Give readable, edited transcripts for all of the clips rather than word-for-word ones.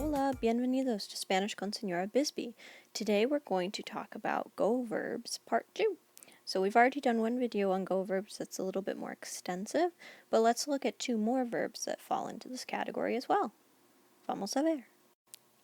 Hola, bienvenidos to Spanish con Señora Bisbee. Today we're going to talk about Go Verbs Part 2. So we've already done one video on Go Verbs that's a little bit more extensive, but let's look at two more verbs that fall into this category as well. Vamos a ver.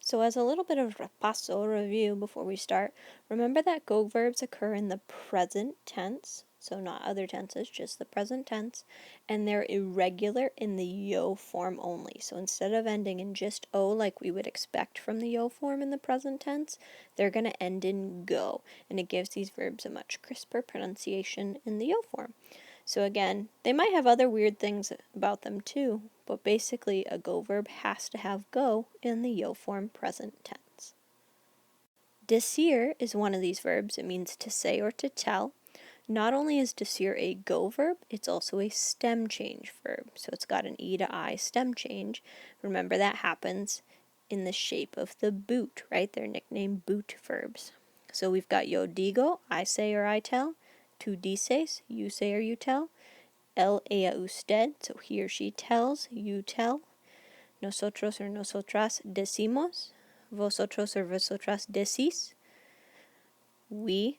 So as a little bit of repaso review before we start, remember that Go Verbs occur in the present tense, so not other tenses, just the present tense, and they're irregular in the yo form only. So instead of ending in just o like we would expect from the yo form in the present tense, they're going to end in go, and it gives these verbs a much crisper pronunciation in the yo form. So again, they might have other weird things about them too, but basically a go verb has to have go in the yo form present tense. DECIR is one of these verbs. It means to say or to tell. Not only is DECIR a go verb, it's also a stem change verb. So it's got an E to I stem change. Remember that happens in the shape of the boot, right? They're nicknamed boot verbs. So we've got yo digo, I say or I tell. Tú dices, you say or you tell. Él, ella, usted, so he or she tells, you tell. Nosotros or nosotras decimos. Vosotros or vosotras decís. We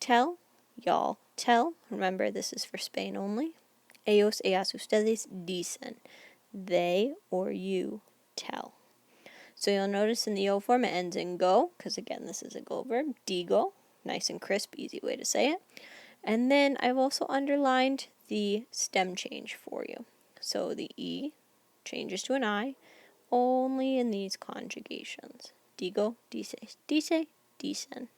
tell, y'all tell. Remember, this is for Spain only. Ellos, ellas, ustedes dicen. They or you tell. So you'll notice in the yo form it ends in go, because again this is a go verb. Digo, nice and crisp, easy way to say it. And then I've also underlined the stem change for you. So the E changes to an I only in these conjugations. Digo, dices, dice, dicen.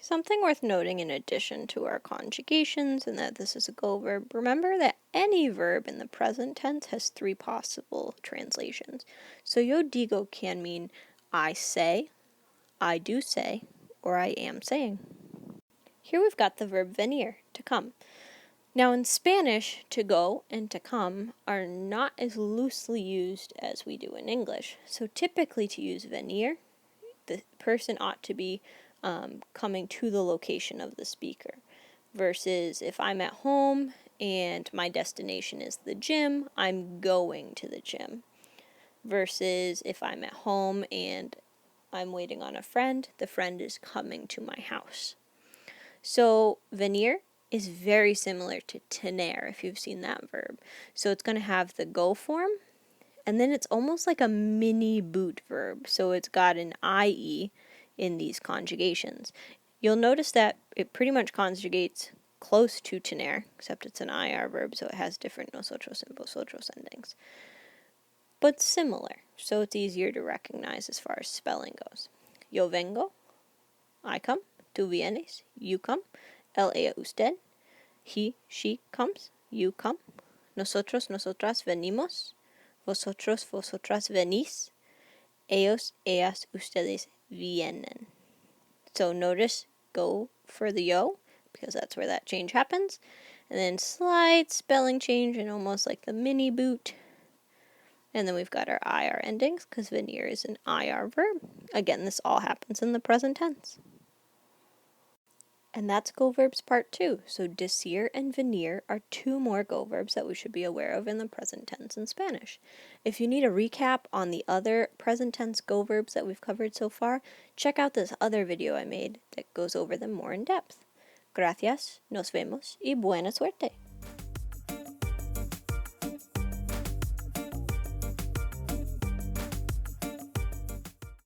Something worth noting in addition to our conjugations and that this is a go verb, remember that any verb in the present tense has three possible translations. So yo digo can mean I say, I do say, or I am saying. Here we've got the verb venir, to come. Now in Spanish, to go and to come are not as loosely used as we do in English. So typically to use venir, the person ought to be coming to the location of the speaker. Versus if I'm at home and my destination is the gym, I'm going to the gym. Versus if I'm at home and I'm waiting on a friend, the friend is coming to my house. So venir is very similar to tener, if you've seen that verb. So it's going to have the go form, and then it's almost like a mini boot verb. So it's got an IE in these conjugations. You'll notice that it pretty much conjugates close to tener, except it's an IR verb, so it has different nosotros and vosotros endings. But similar, so it's easier to recognize as far as spelling goes. Yo vengo, I come. Tú vienes, you come. Él, ella, usted. He, she comes, you come. Nosotros, nosotras venimos. Vosotros, vosotras venís. Ellos, ellas, ustedes vienen. So notice go for the yo, because that's where that change happens. And then slight spelling change and almost like the mini boot. And then we've got our IR endings, because venir is an IR verb. Again, this all happens in the present tense. And that's Go Verbs Part 2. So DECIR and VENIR are two more Go Verbs that we should be aware of in the present tense in Spanish. If you need a recap on the other present tense Go Verbs that we've covered so far, check out this other video I made that goes over them more in depth. Gracias, nos vemos, y buena suerte!